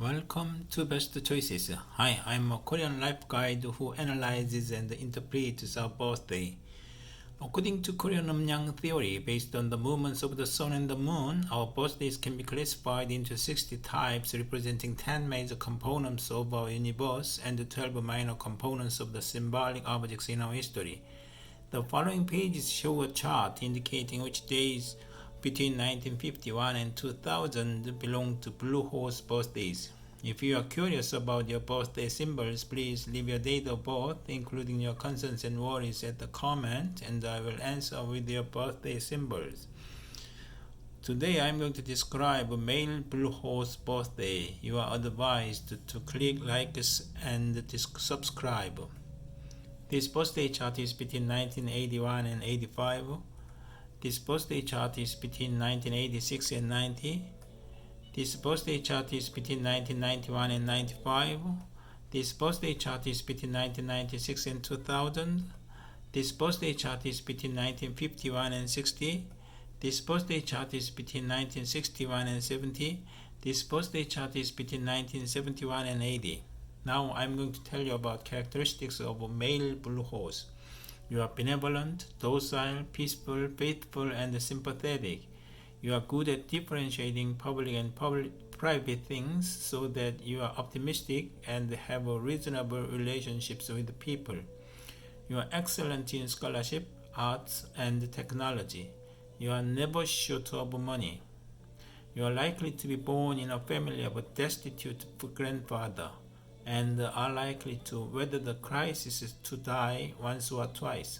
Welcome to Best Choices. Hi, I'm a Korean life guide who analyzes and interprets our birthday. According to Korean Umnyang theory, based on the movements of the sun and the moon, our birthdays can be classified into 60 types representing 10 major components of our universe and 12 minor components of the symbolic objects in our history. The following pages show a chart indicating which days between 1951 and 2000 belong to Blue Horse birthdays. If you are curious about your birthday symbols, please leave your date of birth, including your concerns and worries, at the comment, and I will answer with your birthday symbols. Today I am going to describe a male Blue Horse birthday. You are advised to click like and subscribe. This birthday chart is between 1981 and 85. This birthday chart is between 1986 and 90. This birthday chart is between 1991 and 95. This birthday chart is between 1996 and 2000. This birthday chart is between 1951 and 60. This birthday chart is between 1961 and 70. This birthday chart is between 1971 and 80. Now I'm going to tell you about characteristics of a male Blue Horse. You are benevolent, docile, peaceful, faithful, and sympathetic. You are good at differentiating public and private things so that you are optimistic and have a reasonable relationships with people. You are excellent in scholarship, arts, and technology. You are never short of money. You are likely to be born in a family of a destitute grandfather and are likely to weather the crisis to die once or twice.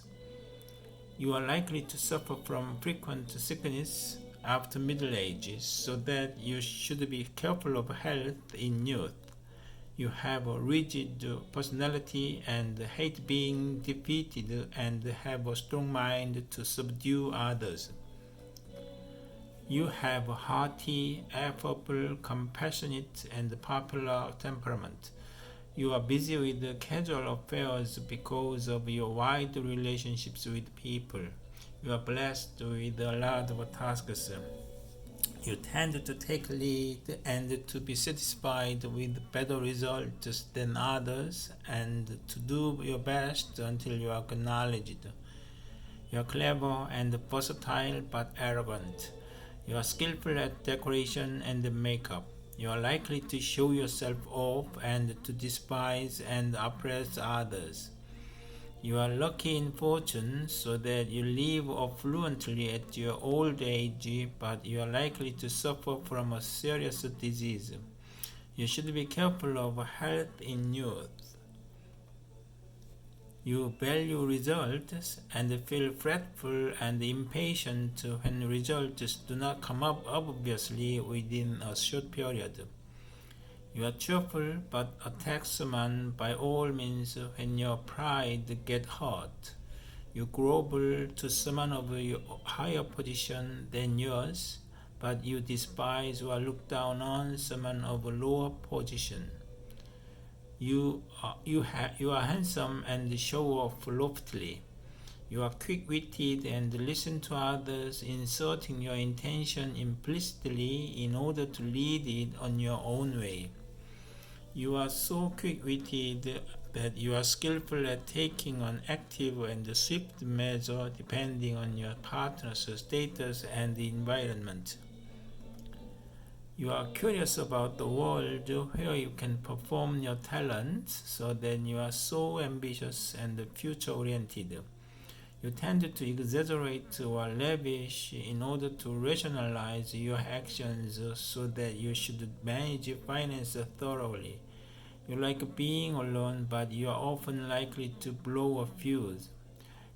You are likely to suffer from frequent sickness after middle age, so that you should be careful of health in youth. You have a rigid personality and hate being defeated and have a strong mind to subdue others. You have a hearty, affable, compassionate, and popular temperament. You are busy with casual affairs because of your wide relationships with people. You are blessed with a lot of tasks. You tend to take lead and to be satisfied with better results than others and to do your best until you are acknowledged. You are clever and versatile but arrogant. You are skillful at decoration and makeup. You are likely to show yourself off and to despise and oppress others. You are lucky in fortune so that you live affluently at your old age, but you are likely to suffer from a serious disease. You should be careful of health in youth. You value results and feel fretful and impatient when results do not come up obviously within a short period. You are cheerful but a taxman by all means when your pride gets hurt. You grovel to someone of a higher position than yours, but you despise or look down on someone of a lower position. You are handsome and show off loftily. You are quick-witted and listen to others, inserting your intention implicitly in order to lead it on your own way. You are so quick-witted that you are skillful at taking an active and swift measure depending on your partner's status and the environment. You are curious about the world where you can perform your talents, so that you are so ambitious and future-oriented. You tend to exaggerate or lavish in order to rationalize your actions so that you should manage finance thoroughly. You like being alone, but you are often likely to blow a fuse.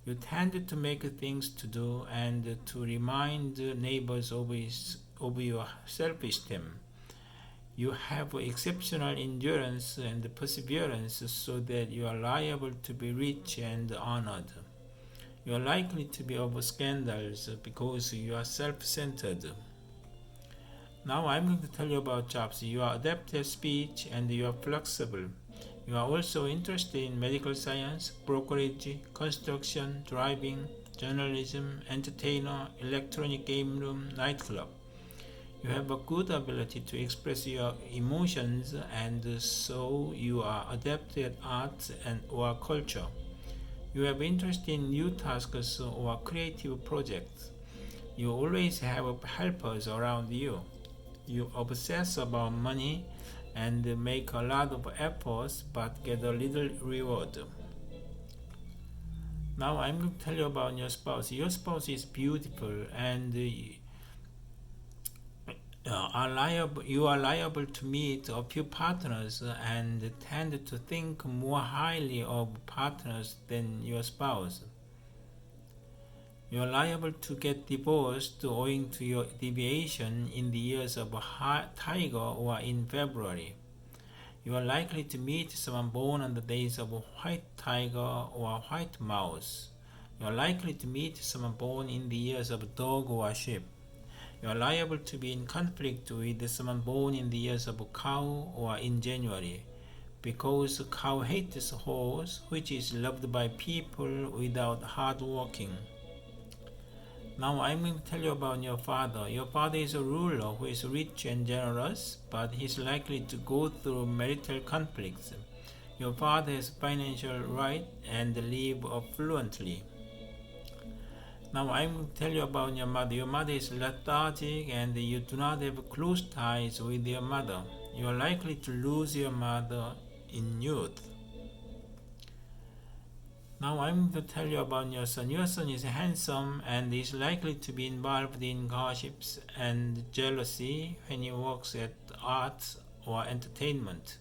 You tend to make things to do and to remind neighbors of your self-esteem. You have exceptional endurance and perseverance so that you are liable to be rich and honored. You are likely to be over scandals because you are self-centered. Now I'm going to tell you about jobs. You are adept at speech and you are flexible. You are also interested in medical science, brokerage, construction, driving, journalism, entertainer, electronic game room, nightclub. You have a good ability to express your emotions, and so you are adept at art and or culture. You have interest in new tasks or creative projects. You always have helpers around you. You obsess about money and make a lot of efforts but get a little reward. Now I'm going to tell you about your spouse. Your spouse is beautiful and you are liable to meet a few partners and tend to think more highly of partners than your spouse. You are liable to get divorced owing to your deviation in the years of tiger or in February. You are likely to meet someone born on the days of white tiger or white mouse. You are likely to meet someone born in the years of dog or sheep. You are liable to be in conflict with someone born in the years of cow or in January, because cow hates horse, which is loved by people without hard working. Now I'm going to tell you about your father. Your father is a ruler who is rich and generous, but he is likely to go through marital conflicts. Your father has financial right and live affluently. Now I'm going to tell you about your mother. Your mother is lethargic and you do not have close ties with your mother. You are likely to lose your mother in youth. Now I'm going to tell you about your son. Your son is handsome and is likely to be involved in gossips and jealousy when he works at arts or entertainment.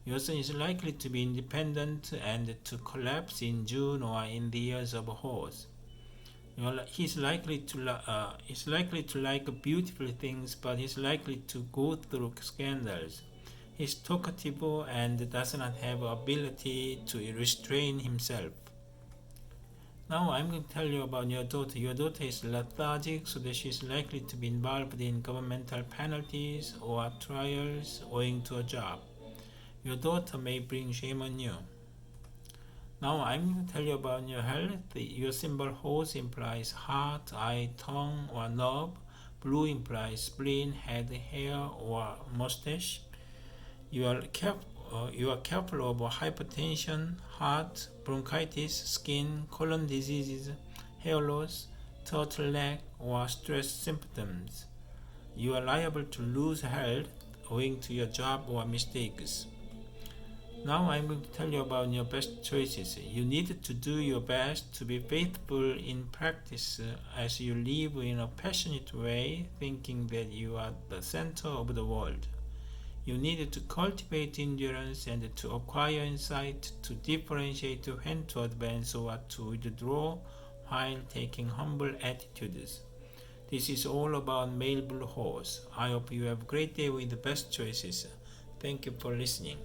Your son is likely to be independent and to collapse in June or in the years of horse. He's likely to like beautiful things, but he's likely to go through scandals. He's talkative and does not have ability to restrain himself. Now I'm going to tell you about your daughter. Your daughter is lethargic, so that she's likely to be involved in governmental penalties or trials owing to a job. Your daughter may bring shame on you. Now I'm going to tell you about your health. Your symbol horse implies heart, eye, tongue, or nerve. Blue implies spleen, head, hair, or mustache. You are careful of hypertension, heart, bronchitis, skin, colon diseases, hair loss, turtleneck, or stress symptoms. You are liable to lose health owing to your job or mistakes. Now I'm going to tell you about your best choices. You need to do your best to be faithful in practice as you live in a passionate way, thinking that you are the center of the world. You need to cultivate endurance and to acquire insight to differentiate when to advance or to withdraw while taking humble attitudes. This is all about male blue horse. I hope you have a great day with the best choices. Thank you for listening.